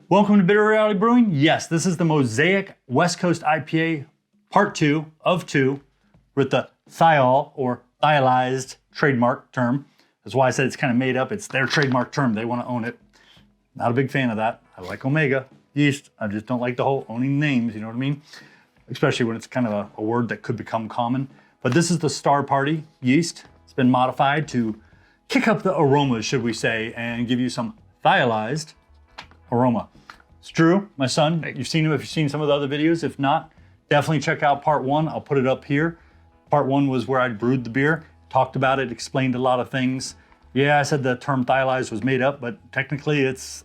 Welcome to Bitter Reality Brewing. Yes, this is the Mosaic West Coast IPA, part 2 of 2, with the thiol or thiolized trademark term. That's why I said it's kind of made up. It's their trademark term. They want to own it. Not a big fan of that. I like Omega, yeast. I just don't like the whole owning names, you know what I mean? Especially when it's kind of a word that could become common. But this is the Star Party yeast. It's been modified to kick up the aromas, should we say, and give you some thiolized aroma. It's Drew, my son. You've seen him if you've seen some of the other videos. If not, definitely check out part 1. I'll put it up here. Part 1 was where I brewed the beer, talked about it, explained a lot of things. Yeah, I said the term thiolized was made up, but technically it's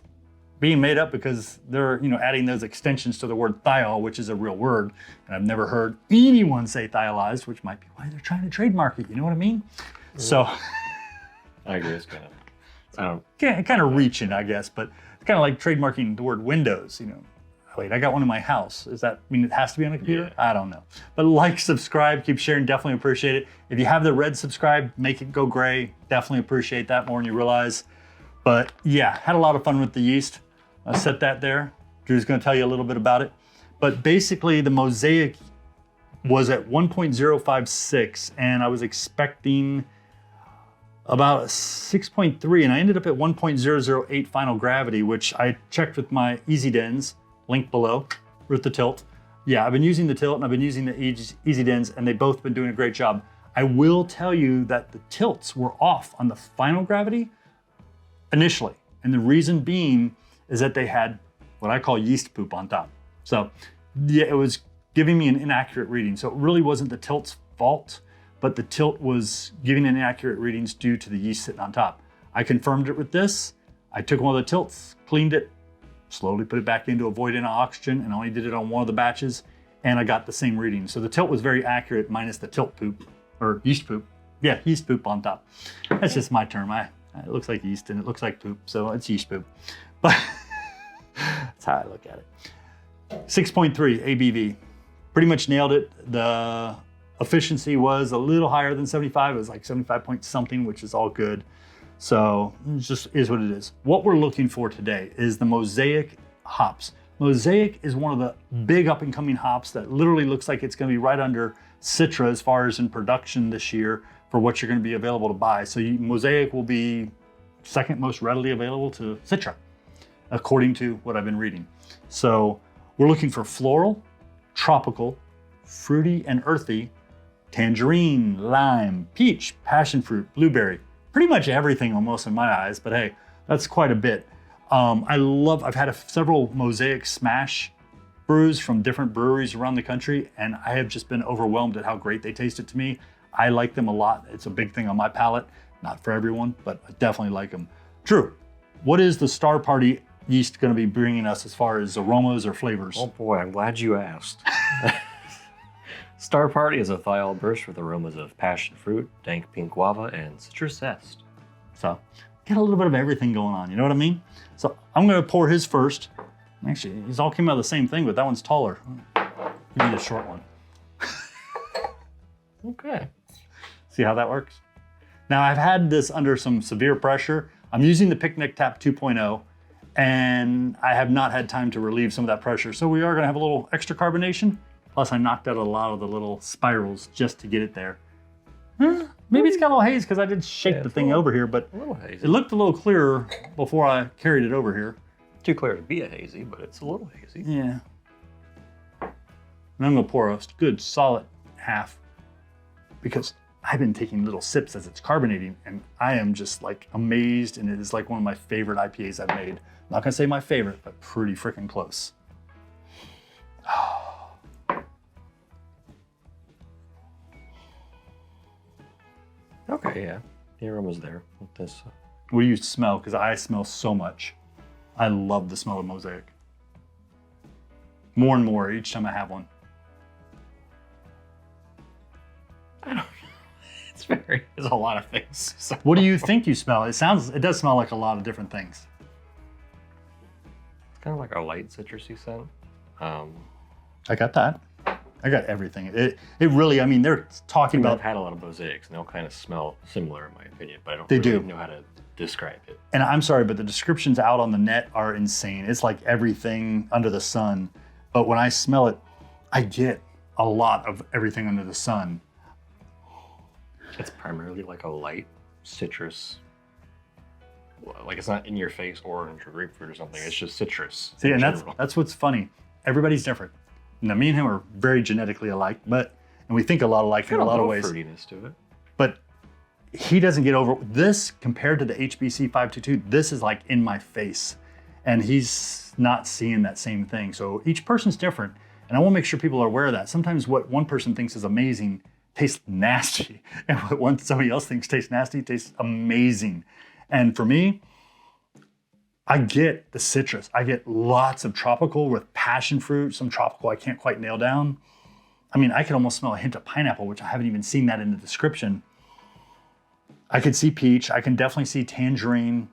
being made up because they're adding those extensions to the word thiol, which is a real word. And I've never heard anyone say thiolized, which might be why they're trying to trademark it. You know what I mean? Mm-hmm. So I agree. It's kind of reaching, I guess, but it's kind of like trademarking the word Windows, Wait, I got one in my house. Does that mean it has to be on a computer? Yeah. I don't know. But like, subscribe, keep sharing, definitely appreciate it. If you have the red subscribe, make it go gray. Definitely appreciate that more than you realize. But yeah, had a lot of fun with the yeast. I set that there. Drew's gonna tell you a little bit about it. But basically the Mosaic was at 1.056 and I was expecting about 6.3 and I ended up at 1.008 final gravity, which I checked with my Easy Dens, link below, with the tilt. Yeah, I've been using the tilt and I've been using the Easy Dens and they've both been doing a great job. I will tell you that the tilts were off on the final gravity initially. And the reason being is that they had what I call yeast poop on top. So yeah, it was giving me an inaccurate reading. So it really wasn't the tilt's fault, but the tilt was giving inaccurate readings due to the yeast sitting on top. I confirmed it with this. I took one of the tilts, cleaned it, slowly put it back in to avoid any oxygen, and only did it on one of the batches, and I got the same reading. So the tilt was very accurate minus the tilt poop, or yeast poop. Yeah, yeast poop on top. That's just my term. It looks like yeast and it looks like poop, so it's yeast poop. But that's how I look at it. 6.3 ABV. Pretty much nailed it. The efficiency was a little higher than 75. It was like 75 point something, which is all good. So it just is what it is. What we're looking for today is the Mosaic hops. Mosaic is one of the big up and coming hops that literally looks like it's gonna be right under Citra as far as in production this year for what you're gonna be available to buy. So Mosaic will be second most readily available to Citra, according to what I've been reading. So we're looking for floral, tropical, fruity and earthy, tangerine, lime, peach, passion fruit, blueberry, pretty much everything almost in my eyes, but hey, that's quite a bit. I've had several Mosaic Smash brews from different breweries around the country, and I have just been overwhelmed at how great they tasted to me. I like them a lot. It's a big thing on my palate, not for everyone, but I definitely like them. Drew, what is the Star Party yeast gonna be bringing us as far as aromas or flavors? Oh boy, I'm glad you asked. Star Party is a thiol burst with aromas of passion fruit, dank pink guava, and citrus zest. So, got a little bit of everything going on, you know what I mean? So I'm gonna pour his first. Actually, these all came out of the same thing, but that one's taller. Give me the short one. Okay. See how that works? Now I've had this under some severe pressure. I'm using the Picnic Tap 2.0 and I have not had time to relieve some of that pressure. So we are gonna have a little extra carbonation. Plus I knocked out a lot of the little spirals just to get it there. Maybe it's got a little haze because I did shake the thing over here, but a little hazy. It looked a little clearer before I carried it over here. Too clear to be a hazy, but it's a little hazy. Yeah. And I'm gonna pour a good solid half because I've been taking little sips as it's carbonating and I am just like amazed, and it is like one of my favorite IPAs I've made. I'm not gonna say my favorite, but pretty freaking close. Okay, yeah, the aroma's there with this. What do you smell? Because I smell so much. I love the smell of Mosaic. More and more each time I have one. I don't know. There's a lot of things. So. What do you think you smell? It does smell like a lot of different things. It's kind of like a light citrusy scent. I got that. I got everything. It really, I mean, they're talking I've about, had a lot of mosaics, and they all kind of smell similar in my opinion, but I don't They really do. know how to describe it. and I'm sorry, but the descriptions out on the net are insane. It's like everything under the sun. But when I smell it, I get a lot of everything under the sun. It's primarily like a light citrus. Like it's not in your face orange or grapefruit or something. It's just citrus. See, in and general. that's what's funny. Everybody's different. Now, me and him are very genetically alike, and we think a lot alike in a lot of ways. Fruitiness to it. But he doesn't get over this compared to the HBC 522. This is like in my face, and he's not seeing that same thing. So each person's different, and I want to make sure people are aware of that. Sometimes what one person thinks is amazing tastes nasty, and what somebody else thinks tastes nasty tastes amazing. And for me, I get the citrus. I get lots of tropical with passion fruit, some tropical I can't quite nail down. I mean, I could almost smell a hint of pineapple, which I haven't even seen that in the description. I could see peach. I can definitely see tangerine,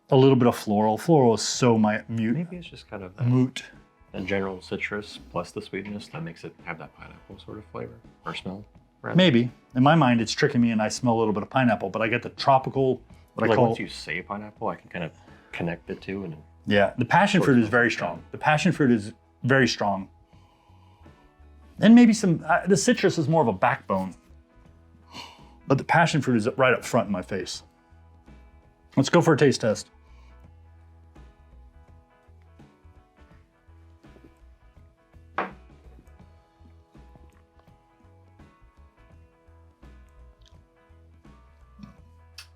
a little bit of floral. Floral is so mute. Maybe it's just kind of a general citrus plus the sweetness that makes it have that pineapple sort of flavor or smell. Rather. Maybe. In my mind, it's tricking me and I smell a little bit of pineapple, but I get the tropical, what I call... Once you say pineapple, I can kind of connect the two. And Yeah, the passion fruit is very strong. The passion fruit is very strong. And maybe some, the citrus is more of a backbone, but the passion fruit is right up front in my face. Let's go for a taste test.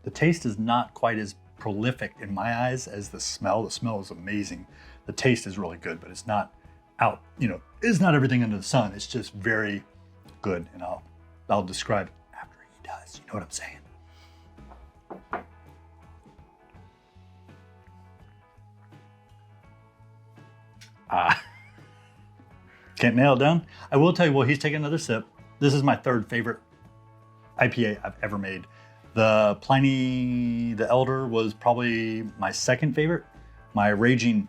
The taste is not quite as prolific in my eyes as the smell. The smell is amazing. The taste is really good, but it's not out, it's not everything under the sun. It's just very good. And I'll describe after he does. You know what I'm saying? Can't nail it down. I will tell you, well, he's taking another sip. This is my third favorite IPA I've ever made. The Pliny the Elder was probably my second favorite. My Raging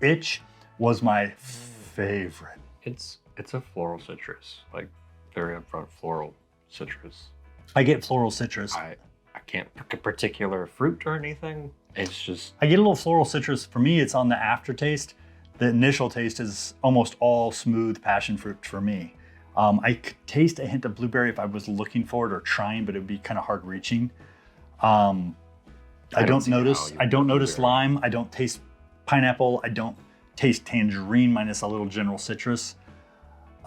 Itch was my favorite. It's a floral citrus, like very upfront floral citrus. I get floral citrus. I can't pick a particular fruit or anything. It's just... I get a little floral citrus. For me, it's on the aftertaste. The initial taste is almost all smooth passion fruit for me. I could taste a hint of blueberry if I was looking for it or trying, but it would be kind of hard reaching. I don't notice lime. I don't taste pineapple. I don't taste tangerine minus a little general citrus.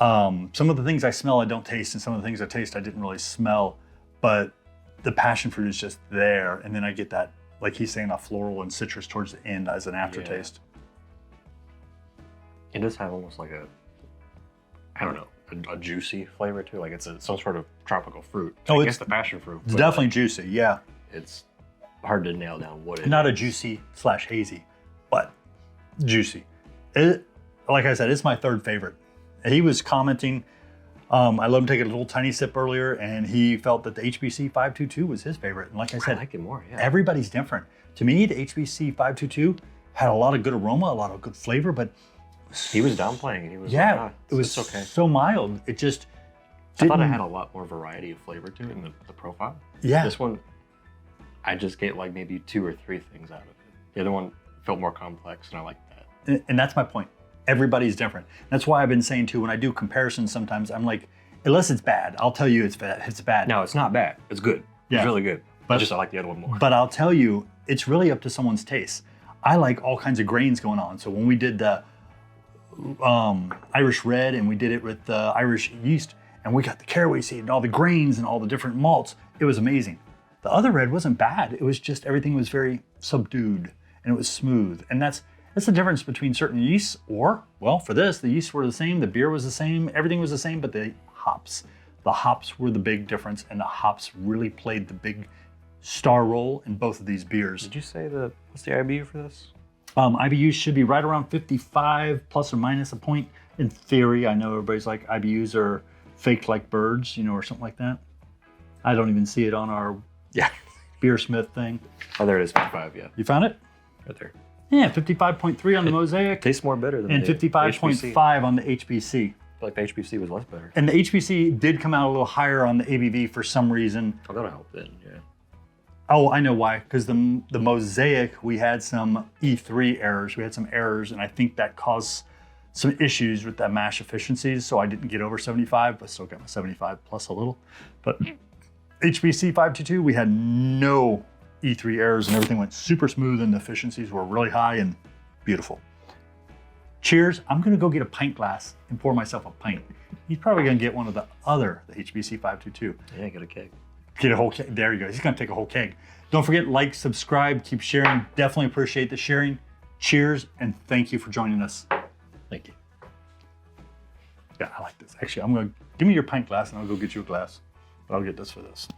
Some of the things I smell I don't taste, and some of the things I taste I didn't really smell, but the passion fruit is just there. And then I get that, like he's saying, a floral and citrus towards the end as an aftertaste. It does have almost like a juicy flavor too. Like it's some sort of tropical fruit. I guess the passion fruit. It's definitely juicy, yeah. It's hard to nail down what it is. Not a juicy / hazy, but juicy. Like I said, it's my third favorite. He was commenting, I let him take a little tiny sip earlier, and he felt that the HBC 522 was his favorite. And like I said, I like it more, yeah. Everybody's different. To me, the HBC 522 had a lot of good aroma, a lot of good flavor, but he was downplaying it. He was it was okay. So mild. It just I thought it had a lot more variety of flavor to it in the profile. Yeah. This one, I just get like maybe 2 or 3 things out of it. The other one felt more complex, and I like that. And that's my point. Everybody's different. That's why I've been saying too, when I do comparisons sometimes, I'm like, unless it's bad, I'll tell you it's bad. No, it's not bad. It's good. Yeah. It's really good. But I like the other one more. But I'll tell you, it's really up to someone's taste. I like all kinds of grains going on. So when we did the Irish Red, and we did it with the Irish Yeast, and we got the caraway seed and all the grains and all the different malts, it was amazing. The other red wasn't bad. It was just everything was very subdued and it was smooth. And that's the difference between certain yeasts, or, well, for this, the yeasts were the same, the beer was the same, everything was the same, but the hops were the big difference, and the hops really played the big star role in both of these beers. Did you say what's the IBU for this? IBUs should be right around 55 plus or minus a point. In theory, I know everybody's like IBUs are faked like birds, or something like that. I don't even see it on our Beersmith thing. Oh, there it is, 55, yeah. You found it? Right there. Yeah, 55.3 on the Mosaic. Tastes more bitter than and 55.5 on the HBC. feel like the HPC was less better. And the HPC did come out a little higher on the ABV for some reason. Oh, that'll help then, yeah. Oh, I know why. Because the Mosaic, we had some E3 errors. We had some errors, and I think that caused some issues with that mash efficiencies. So I didn't get over 75, but still got my 75 plus a little. But HPC 522, we had no E3 errors, and everything went super smooth, and the efficiencies were really high and beautiful. Cheers. I'm gonna go get a pint glass and pour myself a pint. He's probably gonna get one of the HPC 522. Yeah, get a keg. Get a whole keg. There you go. He's gonna take a whole keg. Don't forget, like, subscribe, keep sharing. Definitely appreciate the sharing. Cheers, and thank you for joining us. Thank you. Yeah, I like this. Actually, give me your pint glass and I'll go get you a glass. But I'll get this for this.